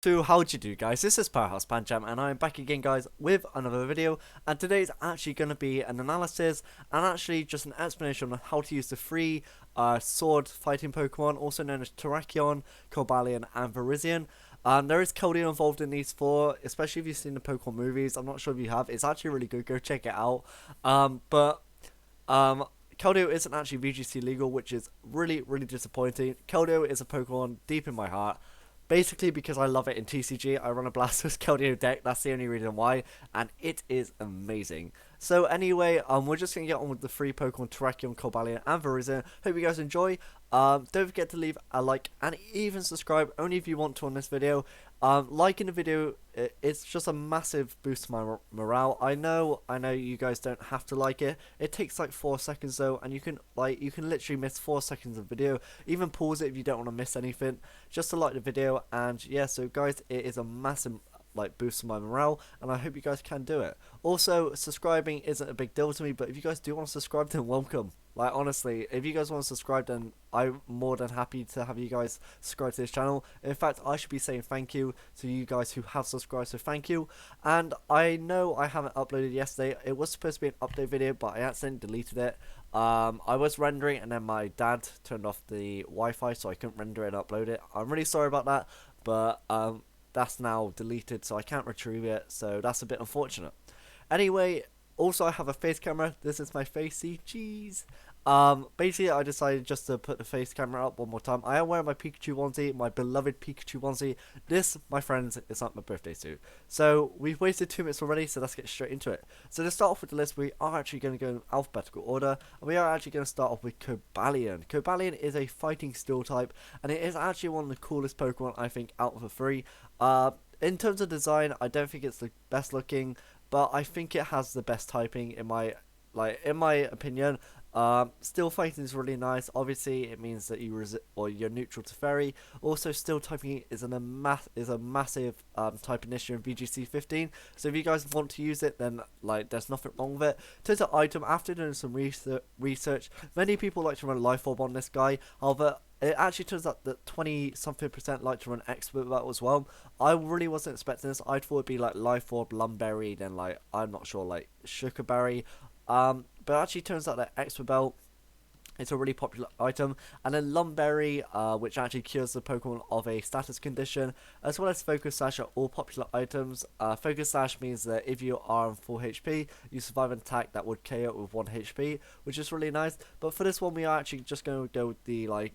So how'd you do, guys? This is Powerhouse Panjam and I'm back again, guys, with another video, and today's actually going to be an analysis and actually just an explanation on how to use the three sword fighting Pokemon, also known as Terrakion, Cobalion and Virizion. There is Cobalion involved in these four, especially if you've seen the Pokemon movies. I'm not sure if you have. It's actually really good. Go check it out. Keldeo isn't actually VGC legal, which is really, really disappointing. Keldeo is a Pokemon deep in my heart. Basically, because I love it in TCG, I run a Blastoise Keldeo deck. That's the only reason why, and it is amazing. So anyway, we're just gonna get on with the three Pokemon: Terrakion, Cobalion, and Virizion. Hope you guys enjoy. Don't forget to leave a like and even subscribe, only if you want to on this video. Liking the video, it's just a massive boost to my morale. I know you guys don't have to like it. It takes like 4 seconds though, and you can literally miss 4 seconds of video. Even pause it if you don't want to miss anything. Just to like the video, and yeah. So guys, it is a massive boost my morale, and I hope you guys can do it. Also, subscribing isn't a big deal to me, but if you guys do want to subscribe, then welcome. Like, honestly, if you guys want to subscribe, then I'm more than happy to have you guys subscribe to this channel. In fact, I should be saying thank you to you guys who have subscribed, so thank you. And I know I haven't uploaded yesterday. It was supposed to be an update video, but I accidentally deleted it. I was rendering, and then my dad turned off the Wi-Fi, so I couldn't render it and upload it. I'm really sorry about that, but that's now deleted, so I can't retrieve it, so that's a bit unfortunate. Anyway, also I have a face camera. This is my face, see, jeez. Basically I decided just to put the face camera up one more time. I am wearing my Pikachu onesie, my beloved Pikachu onesie. This, my friends, is not my birthday suit. So we've wasted 2 minutes already, so let's get straight into it. So to start off with the list, we are actually going to go in alphabetical order, and we are actually going to start off with Cobalion. Cobalion is a fighting steel type, and it is actually one of the coolest Pokemon, I think, out of the three. In terms of design, I don't think it's the best looking, but I think it has the best typing in my opinion. Steel fighting is really nice. Obviously, it means that you're neutral to fairy. Also, steel typing is a massive typing issue in VGC 15. So if you guys want to use it, then there's nothing wrong with it. In terms of item, after doing some research, many people like to run Life Orb on this guy. However, it actually turns out that 20-something% like to run Expert Battle as well. I really wasn't expecting this. I thought it'd be like Life Orb, Lumberry, then I'm not sure, Sugarberry. But it actually turns out that Expert Belt is a really popular item, and then Lumberry, which actually cures the Pokemon of a status condition, as well as Focus Sash are all popular items. Focus Sash means that if you are on full HP, you survive an attack that would KO it with 1 HP, which is really nice. But for this one, we are actually just going to go with the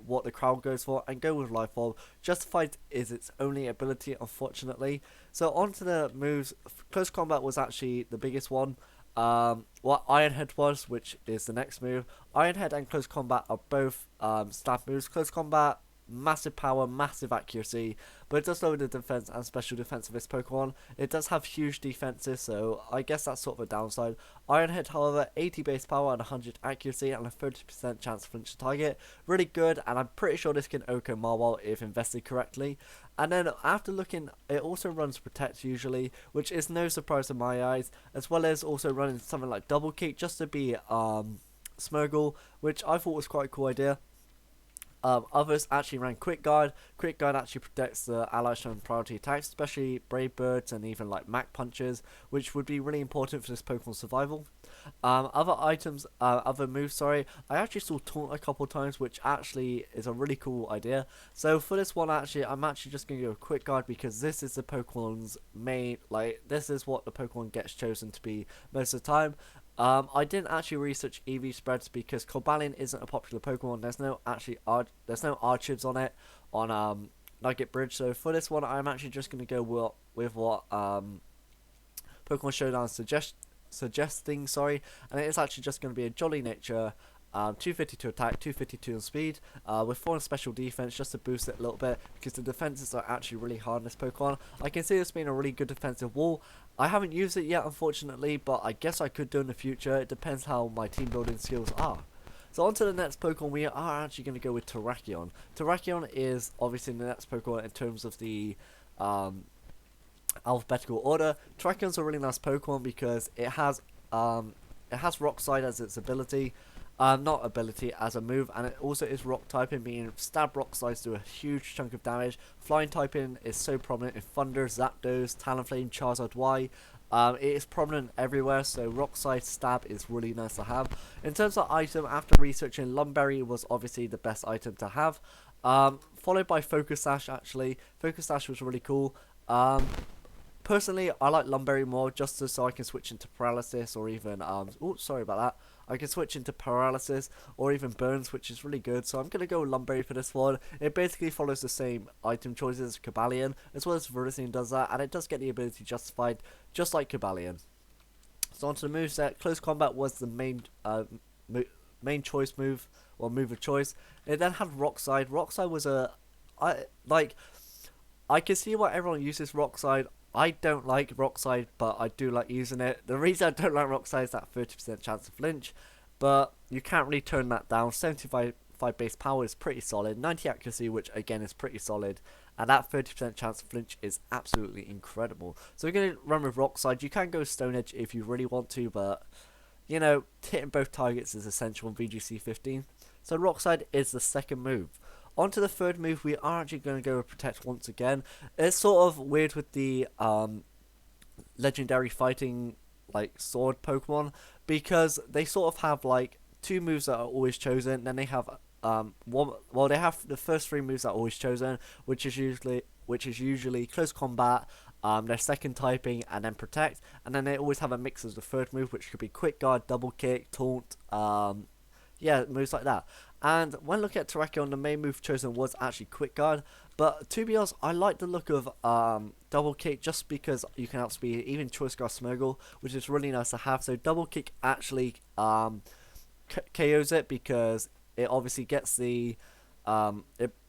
what the crowd goes for, and go with Life Orb. Justified is its only ability, unfortunately. So on to the moves. Close Combat was actually the biggest one. What Iron Head was, which is the next move. Iron Head and Close Combat are both stab moves. Close Combat, massive power, massive accuracy, but it does lower the defense and special defense of this Pokemon. It does have huge defenses, so I guess that's sort of a downside. Iron Head, however, 80 base power and 100 accuracy and a 30% chance to flinch the target. Really good, and I'm pretty sure this can Oko Marwell if invested correctly. And then after looking, it also runs Protect usually, which is no surprise in my eyes, as well as also running something like Double Kick just to be Smurgle, which I thought was quite a cool idea. Others actually ran Quick Guard. Quick Guard actually protects the allies from priority attacks, especially Brave Birds and even Mach Punches, which would be really important for this Pokemon's survival. Other items, other moves, sorry, I actually saw Taunt a couple times, which actually is a really cool idea. So for this one, I'm actually just going to go Quick Guard, because this is the Pokemon's main, this is what the Pokemon gets chosen to be most of the time. I didn't actually research EV spreads because Cobalion isn't a popular Pokemon. There's no Archives on it on Nugget Bridge. So for this one, I'm actually just going to go with what Pokemon Showdown suggesting, sorry, and it is actually just going to be a Jolly Nature. 252 attack, 252 on speed, with 4 on special defense just to boost it a little bit, because the defenses are actually really hard in this Pokemon. I can see this being a really good defensive wall. I haven't used it yet, unfortunately, but I guess I could do in the future. It depends how my team building skills are. So on to the next Pokemon, we are actually going to go with Terrakion. Terrakion is obviously the next Pokemon in terms of the alphabetical order. Terrakion's a really nice Pokemon because it has Rock Slide as its ability. not ability, as a move, and it also is rock typing, meaning stab rock slides do a huge chunk of damage. Flying typing is so prominent in Thunder, Zapdos, Talonflame, Charizard Y. It is prominent everywhere, so rock slide stab is really nice to have. In terms of item, after researching, Lumberry was obviously the best item to have. Followed by Focus Sash. Actually, Focus Sash was really cool. Personally, I like Lumberry more, just so I can switch into Paralysis, or even oh, sorry about that. I can switch into Paralysis or even Burns, which is really good. So I'm gonna go with Lumberry for this one. It basically follows the same item choices as Cobalion, as well as Virizion does that, and it does get the ability justified, just like Cobalion. So onto the moveset. Close Combat was the main choice move, or move of choice. It then had Rock Slide. Rock Slide was I can see why everyone uses Rock Slide. I don't like Rock Slide, but I do like using it. The reason I don't like Rock Slide is that 30% chance of flinch, but you can't really turn that down. 75 base power is pretty solid. 90 accuracy, which again is pretty solid, and that 30% chance of flinch is absolutely incredible. So we're going to run with Rock Slide. You can go Stone Edge if you really want to, but you know, hitting both targets is essential in VGC 15. So Rock Slide is the second move. On to the third move, we are actually going to go with Protect once again. It's sort of weird with the legendary fighting like sword Pokemon, because they sort of have like two moves that are always chosen. Then they have they have the first three moves that are always chosen, which is usually Close Combat, their second typing, and then Protect. And then they always have a mix as the third move, which could be Quick Guard, Double Kick, Taunt, yeah, moves like that. And when looking at Terrakion, the main move chosen was actually Quick Guard. But to be honest, I like the look of Double Kick, just because you can outspeed even Choice Guard Smeargle, which is really nice to have. So Double Kick actually KOs it, because it obviously gets the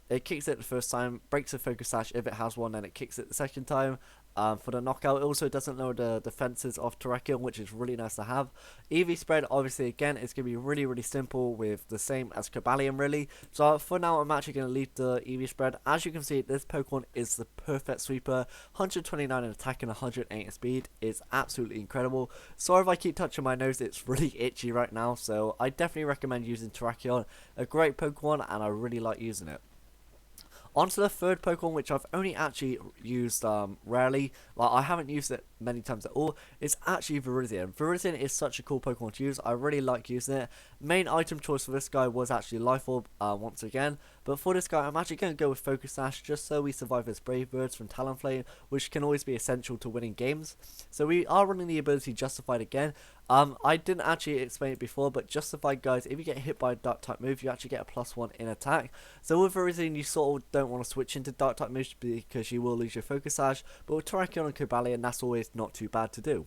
it kicks it the first time, breaks the Focus Sash if it has one, and it kicks it the second time. For the knockout, it also doesn't lower the defenses of Terrakion, which is really nice to have. EV spread, obviously, again, it's going to be really, really simple, with the same as Cobalion, really. So for now, I'm actually going to leave the EV spread. As you can see, this Pokemon is the perfect sweeper. 129 in attack and 108 in speed is absolutely incredible. Sorry if I keep touching my nose, it's really itchy right now. So I definitely recommend using Terrakion. A great Pokemon, and I really like using it. On to the third Pokemon, which I've only actually used rarely. Like, I haven't used it many times at all. It's actually Virizion. Virizion is such a cool Pokemon to use. I really like using it. Main item choice for this guy was actually Life Orb once again. But for this guy, I'm actually going to go with Focus Sash, just so we survive as Brave Birds from Talonflame, which can always be essential to winning games. So we are running the ability Justified again. I didn't actually explain it before, but Justified, guys, if you get hit by a Dark type move, you actually get a +1 in attack. So with Virizion, you sort of don't want to switch into Dark type moves, because you will lose your Focus Sash. But with Terrakion and Cobalion, that's always not too bad to do.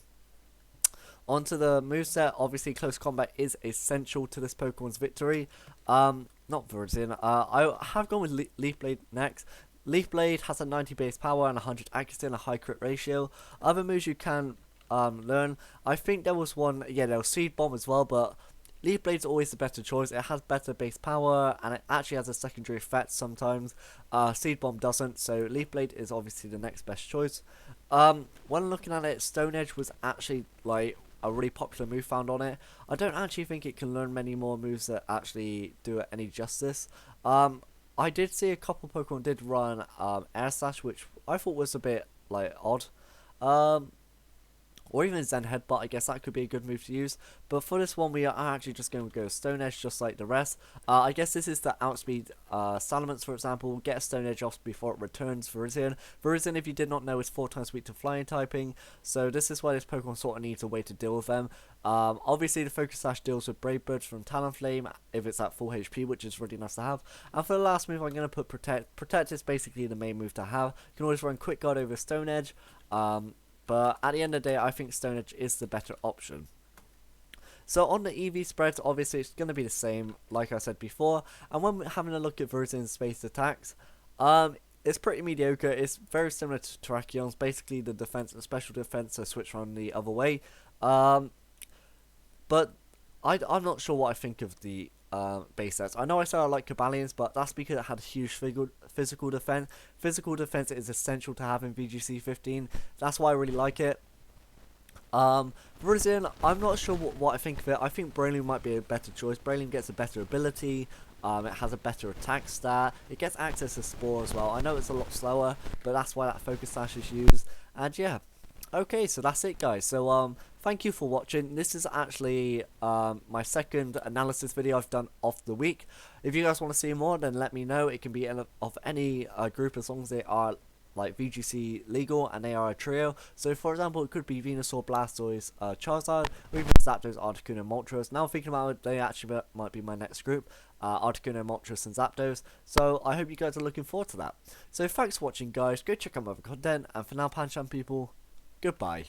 Onto the moveset, obviously Close Combat is essential to this Pokemon's victory. Not Virizion, I have gone with Leaf Blade next. Leaf Blade has a 90 base power and 100 accuracy and a high crit ratio. Other moves you can learn, I think there was one, yeah, there was Seed Bomb as well, but Leaf Blade's always the better choice. It has better base power, and it actually has a secondary effect sometimes. Seed Bomb doesn't, so Leaf Blade is obviously the next best choice. When looking at it, Stone Edge was actually like a really popular move found on it. I don't actually think it can learn many more moves that actually do it any justice. I did see a couple Pokemon did run Air Slash, which I thought was a bit like odd. Or even Zen Headbutt, I guess that could be a good move to use. But for this one, we are actually just going to go Stone Edge, just like the rest. I guess this is the outspeed Salamence, for example. Get a Stone Edge off before it returns Virizion. Virizion, if you did not know, is 4 times weak to flying typing. So this is why this Pokemon sort of needs a way to deal with them. Obviously, the Focus Sash deals with Brave Birds from Talonflame if it's at full HP, which is really nice to have. And for the last move, I'm going to put Protect. Protect is basically the main move to have. You can always run Quick Guard over Stone Edge. But at the end of the day, I think Stone Edge is the better option. So on the EV spreads, obviously it's going to be the same, like I said before. And when we're having a look at Virizion's space attacks, it's pretty mediocre. It's very similar to Terrakion's. Basically, the defense and special defense are switched around the other way. But I'm not sure what I think of the base sets. I know I said I like Cobalion's, but that's because it had huge physical defense. Physical defense is essential to have in VGC 15. That's why I really like it. Virizion, I'm not sure what I think of it. I think Braylon might be a better choice. Braylon gets a better ability. It has a better attack stat. It gets access to Spore as well. I know it's a lot slower, but that's why that Focus Sash is used. And yeah, okay, so that's it, guys. So thank you for watching. This is actually my second analysis video I've done of the week. If you guys want to see more, then let me know. It can be of any group as long as they are like VGC legal and they are a trio. So for example, it could be Venusaur, Blastoise, Charizard, or even Zapdos, Articuno, Moltres. Now thinking about it, they actually might be my next group. Articuno, Moltres, and Zapdos. So I hope you guys are looking forward to that. So thanks for watching, guys. Go check out my other content, and for now, Pancham people, goodbye.